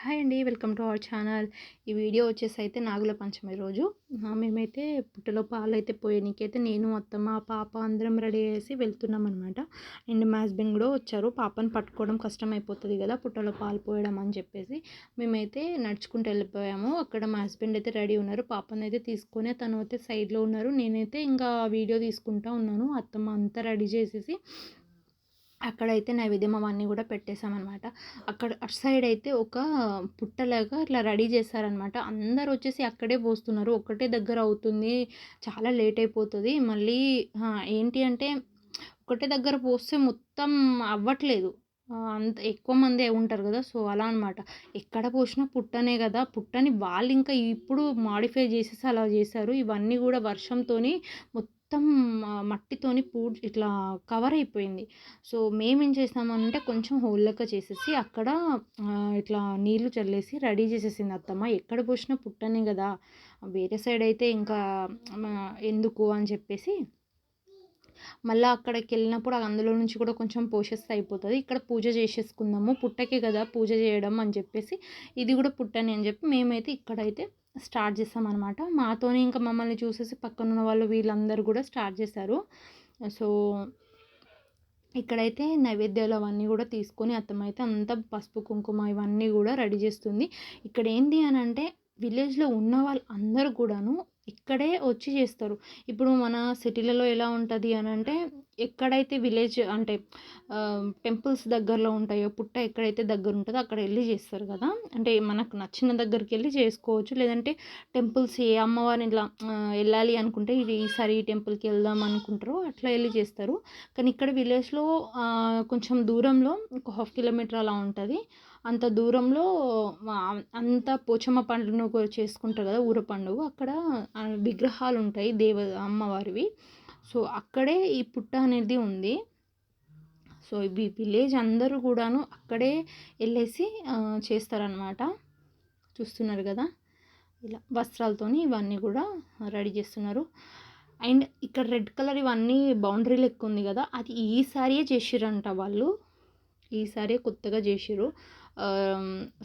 Hi అండి. Welcome to our channel. ఈ video వచ్చేసి అయితే నాగుల పంచమి రోజు మేమైతే పుట్టలో పాలైతే పోయనీకైతే నేను, అత్తమ్మ, పాప అందరం రెడీ అయ్యేసి వెళ్తున్నాం అనమాట. అండ్ మా హస్బెండ్ కూడా వచ్చారు. పాపను పట్టుకోవడం కష్టమైపోతుంది కదా పుట్టలో పాలు పోయడం అని చెప్పేసి మేమైతే నడుచుకుంటూ వెళ్ళిపోయాము. అక్కడ మా హస్బెండ్ అయితే రెడీ ఉన్నారు. పాపను అయితే తీసుకొని తను అయితే సైడ్లో ఉన్నారు. నేనైతే ఇంకా వీడియో తీసుకుంటూ ఉన్నాను. అత్తమ్మ అంతా రెడీ చేసేసి అక్కడైతే నైవేద్యం అవన్నీ కూడా పెట్టేసామన్నమాట. అక్కడ అటు సైడ్ అయితే ఒక పుట్టలాగా ఇట్లా రెడీ చేశారనమాట. అందరూ వచ్చేసి అక్కడే పోస్తున్నారు. ఒక్కటే దగ్గర అవుతుంది, చాలా లేట్ అయిపోతుంది. మళ్ళీ ఏంటి అంటే ఒకటే దగ్గర పోస్తే మొత్తం అవ్వట్లేదు. అంత ఎక్కువ మందే ఉంటారు కదా, సో అలా అనమాట. ఎక్కడ పోసినా పుట్టనే కదా, పుట్టని వాళ్ళు ఇంకా ఇప్పుడు మాడిఫై చేసేసి అలా చేశారు. ఇవన్నీ కూడా వర్షంతోని మొత్తం మట్టితోని ఇట్లా కవర్ అయిపోయింది. సో మేమేం చేసామంటే కొంచెం హోల్ లెక్క చేసేసి అక్కడ ఇట్లా నీళ్లు చల్లేసి రెడీ చేసేసింది అత్తమ్మ. ఎక్కడ పోసినా పుట్టనే కదా, వేరే సైడ్ అయితే ఇంకా ఎందుకు అని చెప్పేసి మళ్ళీ అక్కడికి వెళ్ళినప్పుడు అందులో నుంచి కూడా కొంచెం పోషిస్తే అయిపోతుంది. ఇక్కడ పూజ చేసేసుకుందాము, పుట్టకే కదా పూజ చేయడం అని చెప్పేసి ఇది కూడా పుట్టని అని చెప్పి మేమైతే ఇక్కడైతే స్టార్ట్ చేస్తామన్నమాట. మాతోనే ఇంకా మమ్మల్ని చూసేసి పక్కనున్న వాళ్ళు వీళ్ళందరూ కూడా స్టార్ట్ చేశారు. సో ఇక్కడైతే నైవేద్యాలు అవన్నీ కూడా తీసుకొని అత్తమ్మ అయితే అంతా పసుపు కుంకుమ ఇవన్నీ కూడా రెడీ చేస్తుంది. ఇక్కడ ఏంటి అని అంటే విలేజ్లో ఉన్న వాళ్ళు అందరూ కూడాను ఇక్కడే వచ్చి చేస్తారు. ఇప్పుడు మన సిటీలలో ఎలా ఉంటుంది అని అంటే ఎక్కడైతే విలేజ్ అంటే టెంపుల్స్ దగ్గరలో ఉంటాయో, పుట్ట ఎక్కడైతే దగ్గర ఉంటుందో అక్కడ వెళ్ళి చేస్తారు కదా. అంటే మనకు నచ్చిన దగ్గరికి వెళ్ళి చేసుకోవచ్చు. లేదంటే టెంపుల్స్ ఏ అమ్మవారిని ఇట్లా వెళ్ళాలి అనుకుంటే ఈసారి ఈ టెంపుల్కి వెళ్దాం అనుకుంటారో అట్లా వెళ్ళి చేస్తారు. కానీ ఇక్కడ విలేజ్లో కొంచెం దూరంలో ఒక 1/2 కిలోమీటర్ అలా ఉంటుంది. అంత దూరంలో అంత పోచమ్మ పండుగ చేసుకుంటారు కదా, ఊర పండుగ. అక్కడ విగ్రహాలు ఉంటాయి అమ్మవారివి. సో అక్కడే ఈ పుట్ట అనేది ఉంది. సో ఈ విలేజ్ అందరూ కూడాను అక్కడే వెళ్ళేసి చేస్తారనమాట. చూస్తున్నారు కదా, ఇలా వస్త్రాలతోని ఇవన్నీ కూడా రెడీ చేస్తున్నారు. అండ్ ఇక్కడ రెడ్ కలర్ ఇవన్నీ బౌండరీ లెక్క ఉంది కదా, అది ఈసారియే చేసిరంట వాళ్ళు. ఈసారి కొత్తగా చేసిర్రు.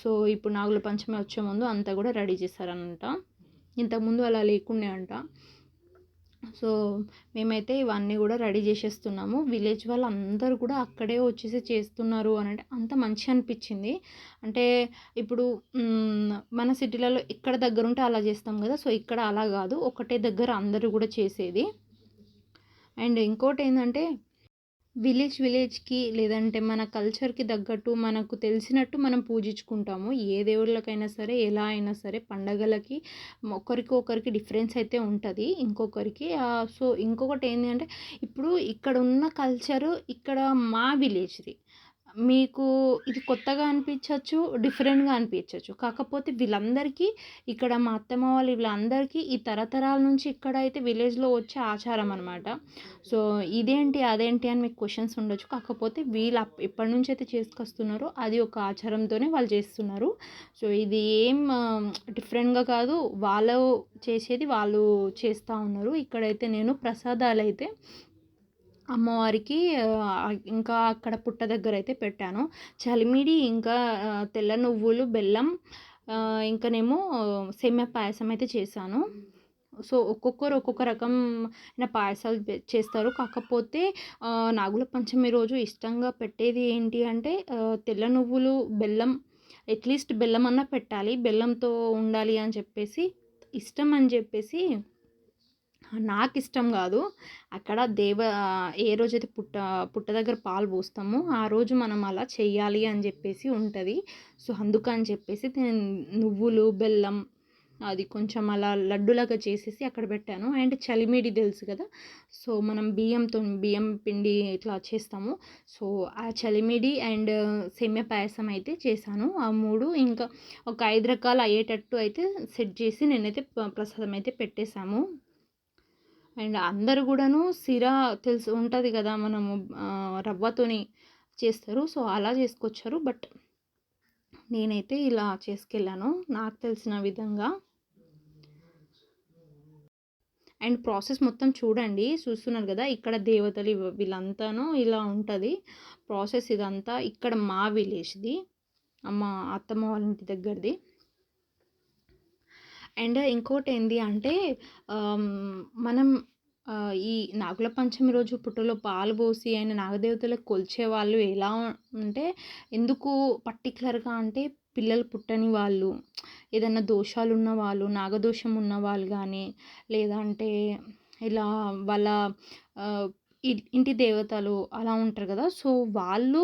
సో ఇప్పుడు నాగుల పంచమి వచ్చే ముందు అంతా కూడా రెడీ చేశారనంట. ఇంతకుముందు అలా లేకుండే అంట. సో మేమైతే ఇవన్నీ కూడా రెడీ చేసేస్తున్నాము. విలేజ్ వాళ్ళు అందరూ కూడా అక్కడే వచ్చేసి చేస్తున్నారు అని అంటే అంత మంచి అనిపించింది. అంటే ఇప్పుడు మన సిటీలలో ఇక్కడ దగ్గర ఉంటే అలా చేస్తాం కదా, సో ఇక్కడ అలా కాదు, ఒకటే దగ్గర అందరూ కూడా చేసేది. అండ్ ఇంకోటి ఏంటంటే విలేజ్కి లేదంటే మన కల్చర్కి తగ్గట్టు మనకు తెలిసినట్టు మనం పూజించుకుంటాము. ఏ దేవుళ్ళకైనా సరే, ఎలా అయినా సరే పండగలకి ఒకరికి డిఫరెన్స్ అయితే ఉంటుంది ఇంకొకరికి. సో ఇంకొకటి ఏంటి అంటే ఇప్పుడు ఇక్కడ ఉన్న కల్చరు ఇక్కడ మా విలేజ్ది మీకు ఇది కొత్తగా అనిపించవచ్చు, డిఫరెంట్గా అనిపించవచ్చు. కాకపోతే వీళ్ళందరికీ ఇక్కడ మా అత్తమ్మ వాళ్ళు వీళ్ళందరికీ ఈ తరతరాల నుంచి ఇక్కడైతే విలేజ్లో వచ్చే ఆచారం అనమాట. సో ఇదేంటి అదేంటి అని మీకు క్వశ్చన్స్ ఉండొచ్చు. కాకపోతే వీళ్ళు ఎప్పటి నుంచి అయితే చేసుకొస్తున్నారో అది ఒక ఆచారంతోనే వాళ్ళు చేస్తున్నారు. సో ఇది ఏం డిఫరెంట్గా కాదు, వాళ్ళు చేసేది వాళ్ళు చేస్తూ ఉన్నారు. ఇక్కడైతే నేను ప్రసాదాలు అయితే అమ్మవారికి ఇంకా అక్కడ పుట్ట దగ్గర అయితే పెట్టాను. చలిమిడి, ఇంకా తెల్ల నువ్వులు, బెల్లం, ఇంకనేమో సేమియా పాయసం అయితే చేశాను. సో ఒక్కొక్కరు ఒక్కొక్క రకమైన పాయసాలు చేస్తారు. కాకపోతే నాగుల పంచమి రోజు ఇష్టంగా పెట్టేది ఏంటి అంటే తెల్ల నువ్వులు, బెల్లం, అట్లీస్ట్ బెల్లం అన్నా పెట్టాలి, బెల్లంతో ఉండాలి అని చెప్పేసి ఇష్టం అని చెప్పేసి. నాకు ఇష్టం కాదు. అక్కడ ఏ రోజైతే పుట్ట దగ్గర పాలు పోస్తామో ఆ రోజు మనం అలా చెయ్యాలి అని చెప్పేసి ఉంటుంది. సో అందుకని చెప్పేసి నేను నువ్వులు, బెల్లం అది కొంచెం అలా లడ్డులాగా చేసేసి అక్కడ పెట్టాను. అండ్ చలిమిడి తెలుసు కదా, సో మనం బియ్యం పిండి ఇట్లా చేస్తాము. సో ఆ చలిమిడి అండ్ సేమియా పాయసం అయితే చేశాను. ఆ 3 ఇంకా ఒక 5 రకాలు అయ్యేటట్టు అయితే సెట్ చేసి నేనైతే ప్రసాదం అయితే పెట్టేశాము. అండ్ అందరు కూడాను తెలుసు ఉంటుంది కదా, మనము రవ్వతోని చేస్తారు. సో అలా చేసుకొచ్చారు. బట్ నేనైతే ఇలా చేసుకెళ్ళాను నాకు తెలిసిన విధంగా. అండ్ ప్రాసెస్ మొత్తం చూస్తున్నారు కదా, ఇక్కడ దేవతలు వీళ్ళంతాను ఇలా ఉంటుంది ప్రాసెస్. ఇదంతా ఇక్కడ మా విలేజ్ది. మా అత్తమ్మ వాళ్ళ ఇంటి దగ్గరది. అండ్ ఇంకోటి ఏంది అంటే మనం ఈ నాగుల పంచమి రోజు పుట్టలో పాలు పోసి ఆయన నాగదేవతలకు కొలిచేవాళ్ళు ఎలా అంటే ఎందుకు పర్టికులర్గా అంటే పిల్లలు పుట్టని వాళ్ళు, ఏదైనా దోషాలు ఉన్న వాళ్ళు, నాగదోషం ఉన్న వాళ్ళు కానీ, లేదంటే ఇలా వాళ్ళ ఆహ్, ఇంటి దేవతలు అలా ఉంటారు కదా! సో, వాళ్ళు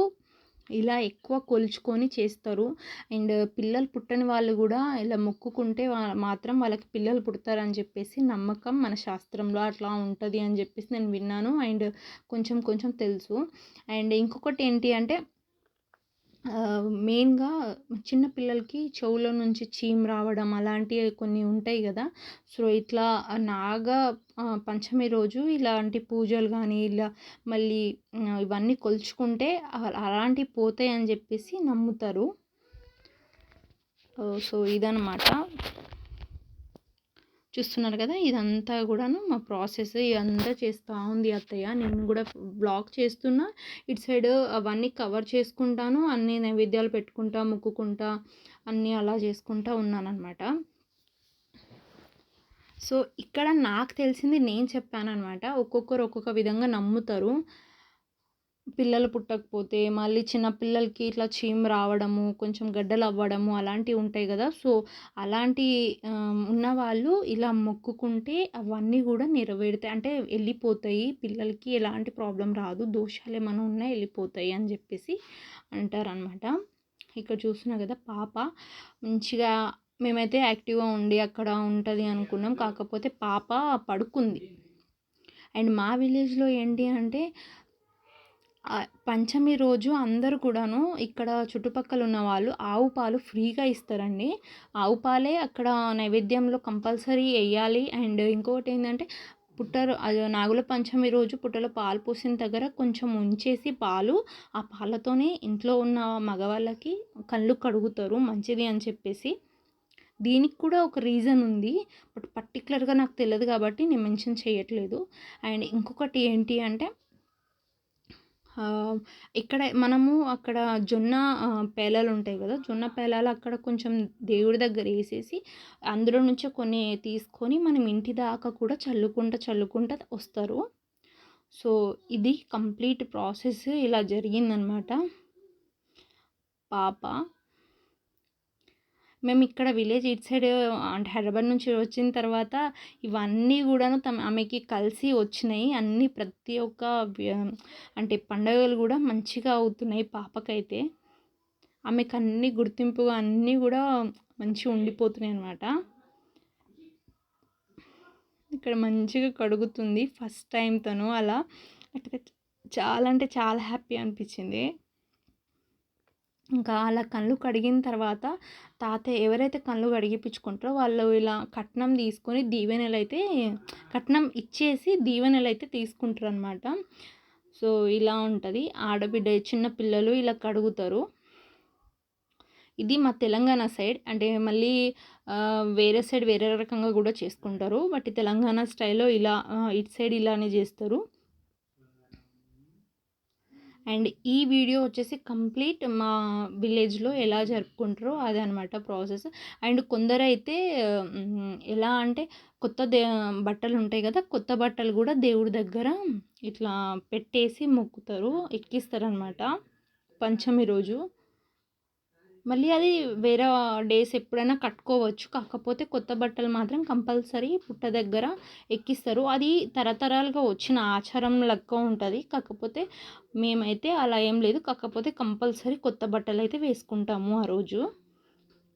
ఇలా ఎక్కువ కొలుచుకొని చేస్తారు. అండ్ పిల్లలు పుట్టని వాళ్ళు గూడా ఇలా మొక్కుకుంటే మాత్రం వాళ్ళకి పిల్లలు పుడతారని చెప్పేసి నమ్మకం. మన శాస్త్రంలో అట్లా ఉంటది అని జెప్పేసి నేను విన్నాను. అండ్ కొంచెం కొంచెం తెలుసు. అండ్ ఇంకొకటి ఏంటి అంటే మెయిన్‌గా చిన్న పిల్లలకి చెవులో నుంచి చీము రావడం అలాంటివి కొన్ని ఉంటాయి గదా! సో, ఇట్లా పంచమి రోజు ఇలాంటి పూజలు గానీ, ఇలా మళ్ళీ ఇవన్నీ కొలుచుకుంటే అలాంటివి పోతాయని జెప్పేసి నమ్ముతారు. సో, ఇదనమాట. చూస్తున్నారు కదా! ఇదంతా గూడాను మా ప్రాసెస్. ఇదంతా చేస్తా ఉంది అత్తయ్య. నేను గూడా వ్లాగ్ చేస్తున్నా. ఇటు సైడు అవన్నీ కవర్ చేసుకుంటాను. అన్నీ నైవేద్యాలు పెట్టుకుంటా, మొక్కుకుంటా, అన్నీ అలా చేసుకుంటా ఉన్నాననమాట. సో, ఇక్కడ నాకు తెలిసింది నేను చెప్పాననమాట. ఒక్కొక్కరు ఒక్కొక్క విధంగా నమ్ముతారు. పిల్లలు పుట్టకపోతే మళ్ళీ చిన్న పిల్లలకి ఇట్లా చీము రావడము, కొంచెం గడ్డలవ్వడము అలాంటివి ఉంటాయి గదా! సో, అలాంటి ఉన్నవాళ్ళు ఇలా మొక్కుకుంటే అవన్నీ గూడా నెరవేరుతాయి. అంటే ఎళ్ళిపోతాయి. పిల్లలకి ఎలాంటి ప్రాబ్లమ్ రాదు. దోషాలేమన్నా ఉన్నా ఎళ్ళిపోతాయి అని జెప్పేసి అంటారనమాట. ఇక్కడ చూస్తున్నారు గదా! పాప మంచిగా మేమైతే యాక్టివ్‌గా ఉండి అక్కడ ఉంటది అనుకున్నాం. కాకపోతే పాప పడుకుంది. అండ్ మా విలేజ్‌లో ఏంటి అంటే పంచమి రోజు అందరూ కూడాను ఇక్కడ చుట్టుపక్కల ఉన్న వాళ్ళు ఆవు పాలు ఫ్రీగా ఇస్తారండి. ఆవు పాలే అక్కడ నైవేద్యంలో కంపల్సరీ ఎయ్యాలి. అండ్ ఇంకొకటి ఏందంటే నాగుల పంచమి రోజు పుట్టలో పాలు పోసిన దగ్గర కొంచెం ఉంచేసి పాలు, ఆ పాలతోనే ఇంట్లో ఉన్న మగవాళ్ళకి కళ్ళు కడుగుతారు మంచిది అని చెప్పేసి. దీనికి కూడా ఒక రీజన్ ఉంది. బట్ పర్టిక్యులర్‌గా నాకు తెలీదు కాబట్టి నేను మెన్షన్ చేయట్లేదు. అండ్ ఇంకొకటి ఏంటి అంటే ఇక్కడ మనము అక్కడ జొన్న పేలాలు ఉంటాయి కదా! జొన్న పేలాలు అక్కడ కొంచెం దేవుడి దగ్గర ఏసేసి, అందులో నుంచే కొన్ని తీసుకొని మనం ఇంటి దాకా కూడా చల్లుకుంటా వస్తారు. సో, ఇది కంప్లీట్ ప్రాసెస్ ఇలా జరిగిందనమాట. పాప మేమిక్కడ విలేజ్ ఇటు సైడ్ అంటే హైదరాబాద్ నుంచి వచ్చిన తర్వాత ఇవన్నీ గూడాను ఆమెకి కలిసి వచ్చినాయి. అన్నీ ప్రతి ఒక్క అంటే పండగలు గూడా మంచిగా అవుతున్నాయి పాపకైతే. ఆమెకన్నీ గుర్తింపుగా అన్నీ గూడా మంచిగా ఉండిపోతున్నాయనమాట. ఇక్కడ మంచిగా కడుగుతుంది. ఫస్ట్ టైం తను అలా. నాకైతే చాలా అంటే చాలా హ్యాపీ అనిపించింది. ఇంకా అలా కళ్ళు కడిగిన తర్వాత తాతయ్య ఎవరైతే కళ్ళు కడిగిపించుకుంటారో వాళ్ళు ఇలా కట్నం తీసుకొని కట్నం ఇచ్చేసి దీవెనలైతే తీసుకుంటారనమాట. సో, ఇలా ఉంటుంది. ఆడబిడ్డ చిన్న పిల్లలు ఇలా కడుగుతారు. ఇది మా తెలంగాణ సైడ్. అంటే మళ్ళీ వేరే సైడ్ వేరే రకంగా కూడా చేసుకుంటారు. బట్ తెలంగాణ స్టైల్‌లో ఇలా ఇటు సైడ్ ఇలానే చేస్తారు. అండ్ ఈ వీడియో వచ్చేసి కంప్లీట్ మా విలేజ్‌లో ఎలా జరుపుకుంటారో అదనమాట ప్రాసెస్. అండ్ కొందరైతే ఎలా అంటే బట్టలు ఉంటాయి కదా! కొత్త బట్టలు కూడా దేవుడి దగ్గర ఇట్లా పెట్టేసి మొక్కుతారు. ఎక్కిస్తారనమాట పంచమి రోజు. మళ్ళీ అది వేరే డేస్ ఎప్పుడైనా కట్టుకోవచ్చు. కాకపోతే కొత్త బట్టలు మాత్రం కంపల్సరీ పుట్ట దగ్గర ఎక్కిస్తారు. అది తరతరాలుగా వచ్చిన ఆచారం లెక్క ఉంటది. కాకపోతే మేమైతే అలా ఏం లేదు. కాకపోతే కంపల్సరీ కొత్త బట్టలైతే వేసుకుంటాము ఆ రోజు.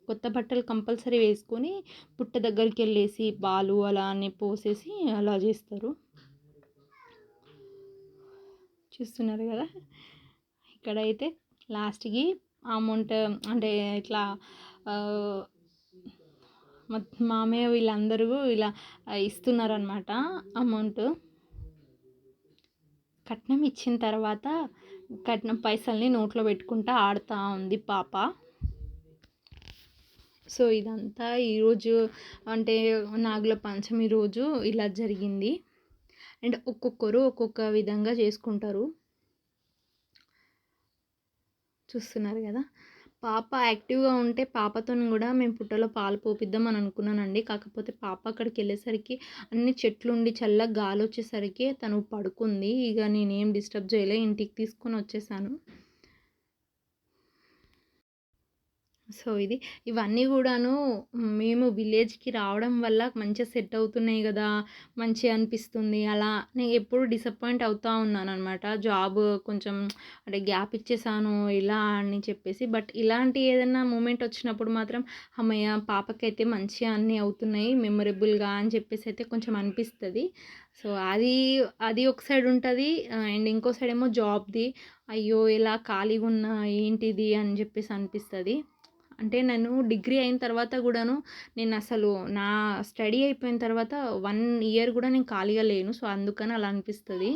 కొత్త బట్టలు కంపల్సరీ వేసుకొని పుట్ట దగ్గరికెళ్ళేసి పాలు అలా అన్నీ పోసేసి అలా చేస్తారు. చూస్తున్నారు కదా! ఇక్కడైతే లాస్ట్‌కి అమౌంట్ అంటే ఇట్లా మా మామయ్య వీళ్ళందరూ ఇలా ఇస్తున్నారనమాట అమౌంట్. కట్నం ఇచ్చిన తర్వాత కట్నం పైసల్ని నోట్లో పెట్టుకుంటా ఆడుతూ ఉంది పాప. సో, ఇదంతా ఈరోజు అంటే నాగుల పంచమి రోజు ఇలా జరిగింది. అండ్ ఒక్కొక్కరు ఒక్కొక్క విధంగా చేసుకుంటారు. చూస్తున్నారు కదా! పాప యాక్టివ్‌గా ఉంటే పాపతోని గూడా మేము పుట్టలో పాలు పోపిద్దాం అని అనుకున్నానండి. కాకపోతే పాప అక్కడికెళ్ళేసరికి అన్ని చెట్లుండి చల్లగా గాలొచ్చేసరికి తను పడుకుంది. ఇగ నేనేం డిస్టర్బ్ చేయలే. ఇంటికి తీసుకొనొచ్చేసాను. సో, ఇవన్నీ గూడాను మేము విలేజ్‌కి రావడం వల్ల మంచిగా సెట్ అవుతున్నాయి గదా! మంచిగా అనిపిస్తుంది. అలా నేను ఎప్పుడు డిసప్పాయింట్ అవుతా ఉన్నాననమాట. జాబ్ కొంచెం అంటే గ్యాప్ ఇచ్చేసాను ఇలా అని చెప్పేసి. బట్ ఇలాంటి ఏదన్నా మూమెంట్ వచ్చినప్పుడు మాత్రం హమ్మయ్య! పాపకైతే మంచిగా అన్నీ అవుతున్నాయి మెమరబుల్‌గా అని చెప్పేసి అయితే కొంచెం అనిపిస్తది. సో, అది ఒక సైడ్ ఉంటది. అండ్ ఇంకో సైడ్ ఏమో జాబ్‌ది. అయ్యో! ఇలా ఖాళీగున్నా ఏంటిది అని జెప్పేసి అనిపిస్తది. అంటే నేను డిగ్రీ అయిన తర్వాత గూడాను నేనసలు నా స్టడీ అయిపోయిన తర్వాత 1 ఇయర్ గూడా నేను ఖాళీగా లేను. సో, అందుకని అలా అనిపిస్తది.